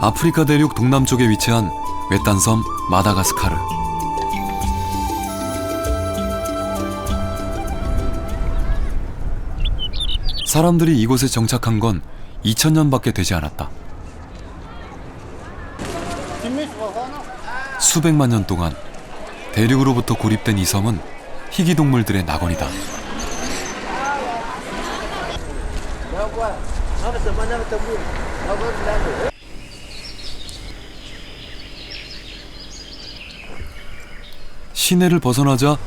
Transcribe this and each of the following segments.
아프리카 대륙 동남쪽에 위치한 외딴섬 마다가스카르. 사람들이 이곳에 정착한 건 2000년밖에 되지 않았다. 수백만 년 동안 대륙으로부터 고립된 이 섬은 희귀동물들의 낙원이다. 시내를 벗어나자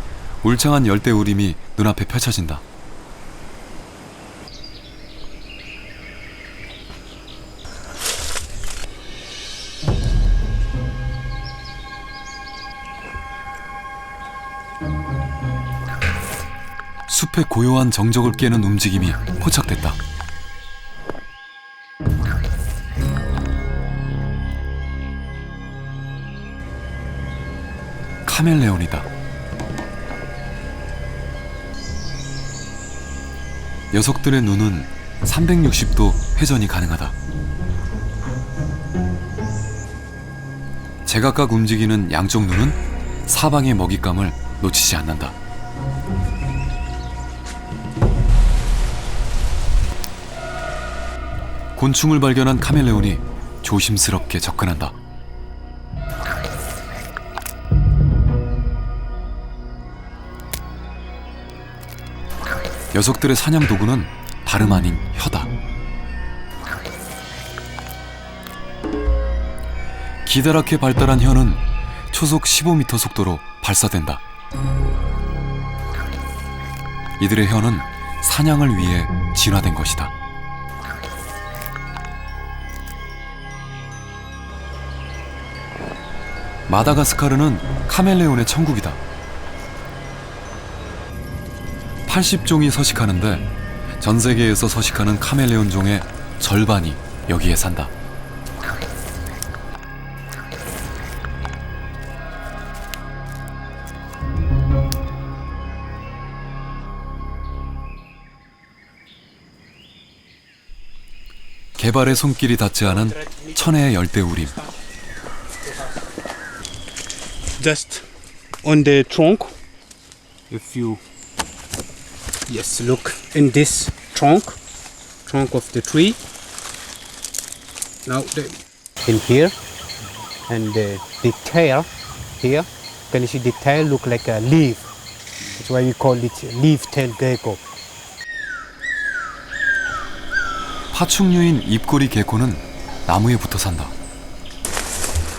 울창한 열대우림이 눈앞에 펼쳐진다. 숲의 고요한 정적을 깨는 움직임이 포착됐다. 카멜레온이다. 녀석들의 눈은 360도 회전이 가능하다. 제각각 움직이는 양쪽 눈은 사방의 먹잇감을 놓치지 않는다. 곤충을 발견한 카멜레온이 조심스럽게 접근한다. 녀석들의 사냥 도구는 다름 아닌 혀다. 기다랗게 발달한 혀는 초속 15m 속도로 발사된다. 이들의 혀는 사냥을 위해 진화된 것이다. 마다가스카르는 카멜레온의 천국이다. 80종이 서식하는데 전 세계에서 서식하는 카멜레온 종의 절반이 여기에 산다. 개발의 손길이 닿지 않은 천혜의 열대우림. Just on the trunk, if you look in this trunk of the tree. Now in here, and the tail here, can you see the tail look like a leaf? That's why we call it leaf-tailed gecko. 파충류인 입꼬리 개코는 나무에 붙어 산다.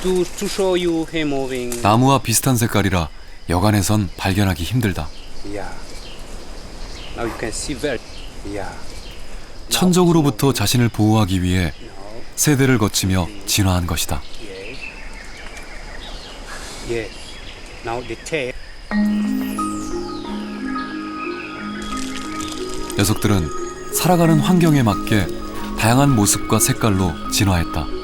To show you him moving. 나무와 비슷한 색깔이라 여간에선 발견하기 힘들다. Yeah. Now you can see very. Yeah. 천적으로부터 자신을 보호하기 위해 세대를 거치며 진화한 것이다. Yeah. Now the tail. 녀석들은 살아가는 환경에 맞게 다양한 모습과 색깔로 진화했다.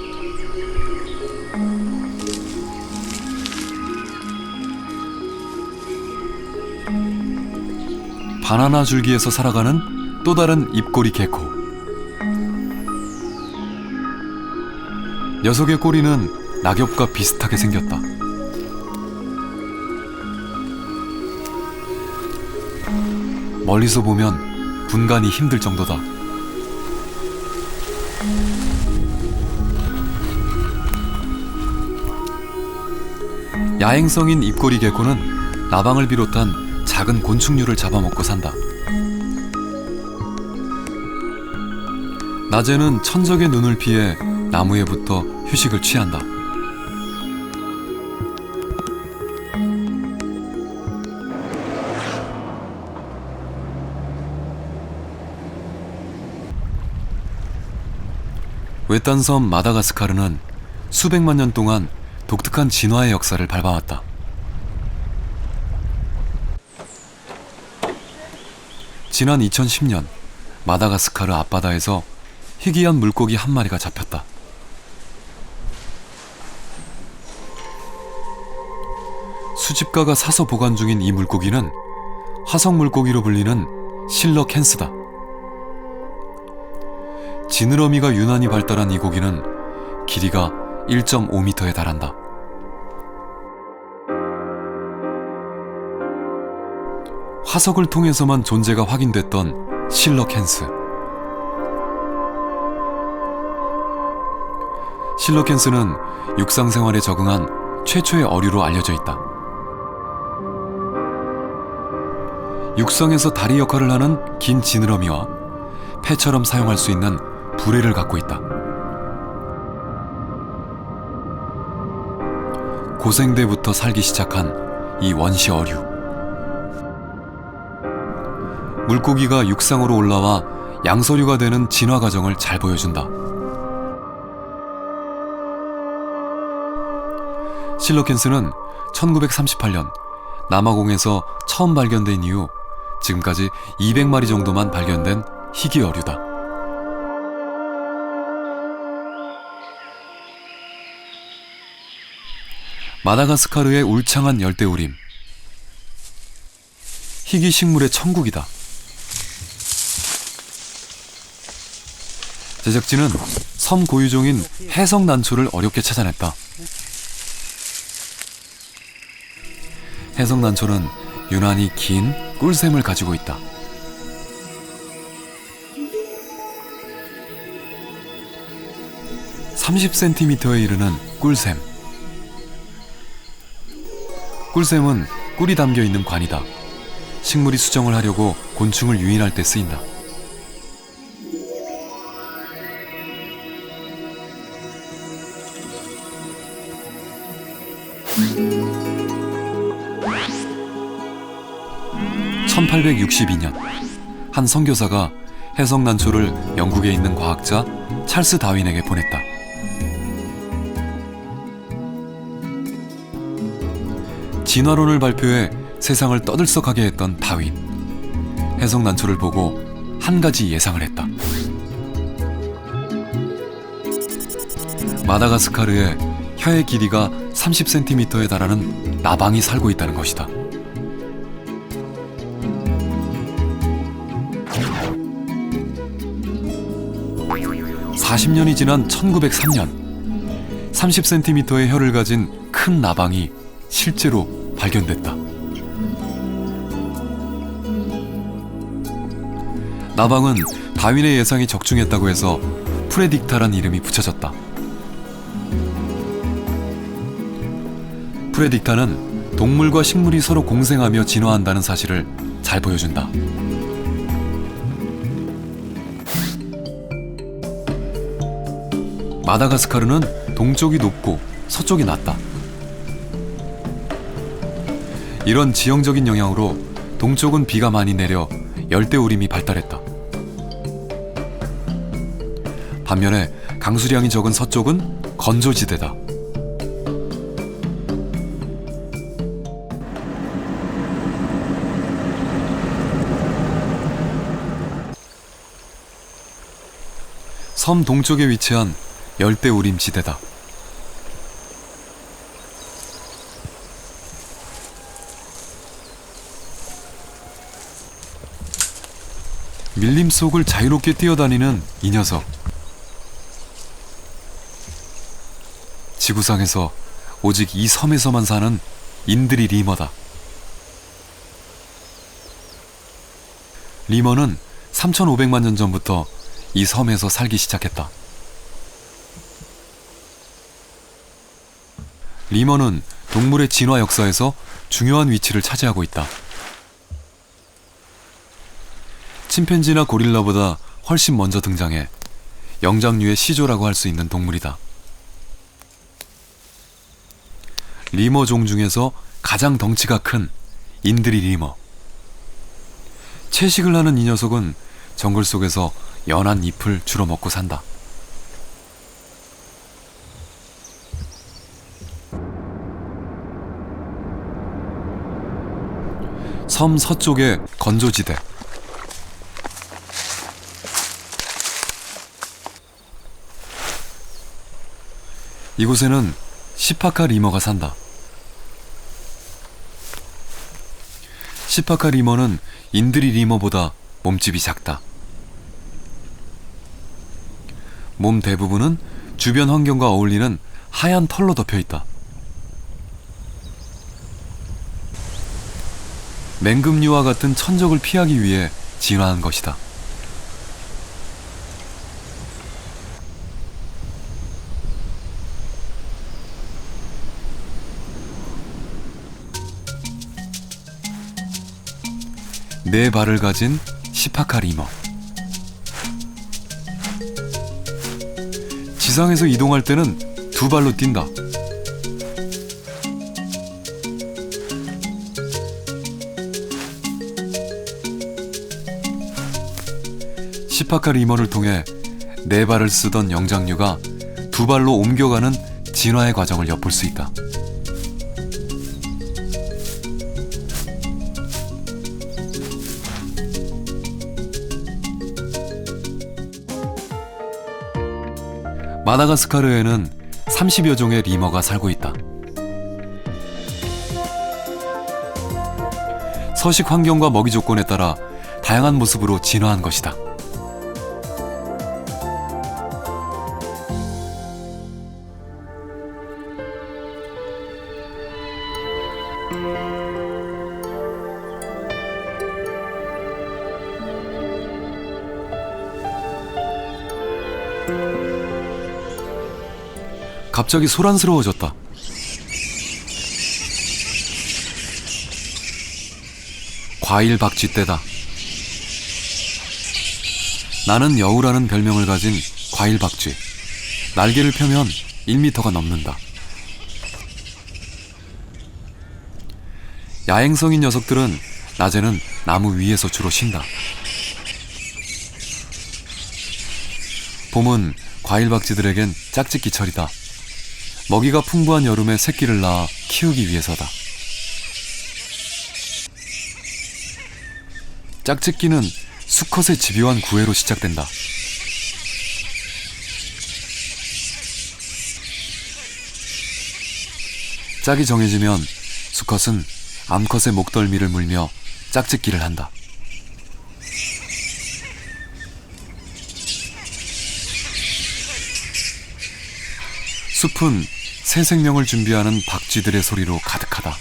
바나나 줄기에서 살아가는 또 다른 입꼬리 개코. 녀석의 꼬리는 낙엽과 비슷하게 생겼다. 멀리서 보면 분간이 힘들 정도다. 야행성인 입꼬리 개코는 나방을 비롯한 작은 곤충류를 잡아먹고 산다. 낮에는 천적의 눈을 피해 나무에 붙어 휴식을 취한다. 외딴섬 마다가스카르는 수백만 년 동안 독특한 진화의 역사를 밟아왔다. 지난 2010년 마다가스카르 앞바다에서 희귀한 물고기 한 마리가 잡혔다. 수집가가 사서 보관 중인 이 물고기는 화성 물고기로 불리는 실러캔스다. 지느러미가 유난히 발달한 이 고기는 길이가 1.5m에 달한다. 화석을 통해서만 존재가 확인됐던 실러캔스. 실러캔스는 육상 생활에 적응한 최초의 어류로 알려져 있다. 육상에서 다리 역할을 하는 긴 지느러미와 패처럼 사용할 수 있는 부레를 갖고 있다. 고생대부터 살기 시작한 이 원시 어류. 물고기가 육상으로 올라와 양서류가 되는 진화 과정을 잘 보여준다. 실러캔스는 1938년 남아공에서 처음 발견된 이후 지금까지 200마리 정도만 발견된 희귀 어류다. 마다가스카르의 울창한 열대우림. 희귀 식물의 천국이다. 제작진은 섬 고유종인 해성난초를 어렵게 찾아냈다. 해성난초는 유난히 긴 꿀샘을 가지고 있다. (30cm에) 이르는 꿀샘. 꿀샘은 꿀이 담겨있는 관이다. 식물이 수정을 하려고 곤충을 유인할 때 쓰인다. (1862년) 한 선교사가 해성난초를 영국에 있는 과학자 찰스 다윈에게 보냈다. 진화론을 발표해 세상을 떠들썩하게 했던 다윈. 해성난초를 보고 한 가지 예상을 했다. 마다가스카르에 혀의 길이가 30cm에 달하는 나방이 살고 있다는 것이다. (40년이) 지난 1903년 30cm의 혀를 가진 큰 나방이 실제로 발견됐다. 나방은 다윈의 예상이 적중했다고 해서 프레딕타란 이름이 붙여졌다. 프레딕타는 동물과 식물이 서로 공생하며 진화한다는 사실을 잘 보여준다. 마다가스카르는 동쪽이 높고 서쪽이 낮다. 이런 지형적인 영향으로 동쪽은 비가 많이 내려 열대우림이 발달했다. 반면에 강수량이 적은 서쪽은 건조지대다. 섬 동쪽에 위치한 열대우림 지대다. 밀림 속을 자유롭게 뛰어다니는 이 녀석. 지구상에서 오직 이 섬에서만 사는 인드리 리머다. 리머는 3,500만 년 전부터 이 섬에서 살기 시작했다. 리머는 동물의 진화 역사에서 중요한 위치를 차지하고 있다. 침팬지나 고릴라보다 훨씬 먼저 등장해 영장류의 시조라고 할 수 있는 동물이다. 리머 종 중에서 가장 덩치가 큰 인드리 리머. 채식을 하는 이 녀석은 정글 속에서 연한 잎을 주로 먹고 산다. 섬 서쪽의 건조지대. 이곳에는 시파카 리머가 산다. 시파카 리머는 인드리 리머보다 몸집이 작다. 몸 대부분은 주변 환경과 어울리는 하얀 털로 덮여 있다. 맹금류와 같은 천적을 피하기 위해 진화한 것이다. 네 발을 가진 시파카 리머. 지상에서 이동할 때는 두 발로 뛴다. 시파카 리머를 통해 네 발을 쓰던 영장류가 두 발로 옮겨가는 진화의 과정을 엿볼 수 있다. 마다가스카르에는 30여 종의 리머가 살고 있다. 서식 환경과 먹이 조건에 따라 다양한 모습으로 진화한 것이다. 갑자기 소란스러워졌다. 과일 박쥐 때다. 나는 여우라는 별명을 가진 과일 박쥐. 날개를 펴면 1m가 넘는다. 야행성인 녀석들은 낮에는 나무 위에서 주로 쉰다. 봄은 과일 박쥐들에겐 짝짓기철이다. 먹이가 풍부한 여름에 새끼를 낳아 키우기 위해서다. 짝짓기는 수컷의 집요한 구애로 시작된다. 짝이 정해지면 수컷은 암컷의 목덜미를 물며 짝짓기를 한다. 숲은 새 생명을 준비하는 박쥐들의 소리로 가득하다.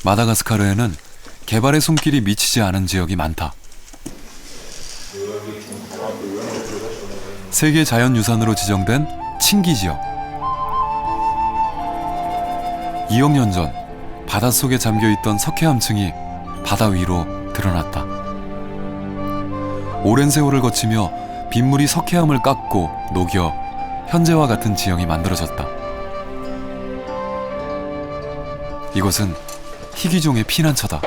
마다가스카르에는 개발의 손길이 미치지 않은 지역이 많다. 세계 자연유산으로 지정된 친기 지역. 2억 년 전 바닷속에 잠겨있던 석회암층이 바다 위로 드러났다. 오랜 세월을 거치며 빗물이 석회암을 깎고 녹여 현재와 같은 지형이 만들어졌다. 이곳은 희귀종의 피난처다.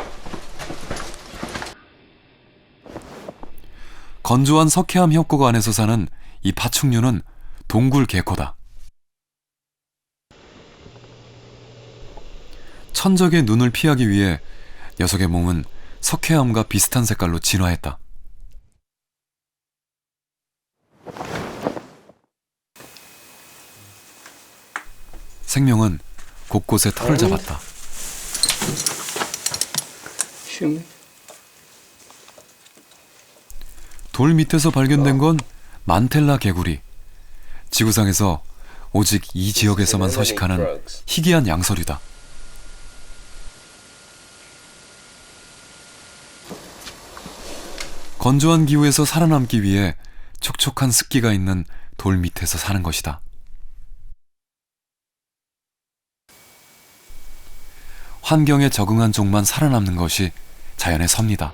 건조한 석회암 협곡 안에서 사는 이 파충류는 동굴 개코다. 천적의 눈을 피하기 위해 녀석의 몸은 석회암과 비슷한 색깔로 진화했다. 생명은 곳곳에 털을 잡았다. 돌 밑에서 발견된 건 만텔라 개구리. 지구상에서 오직 이 지역에서만 서식하는 희귀한 양서류다. 건조한 기후에서 살아남기 위해 촉촉한 습기가 있는 돌 밑에서 사는 것이다. 환경에 적응한 종만 살아남는 것이 자연의 섭리다.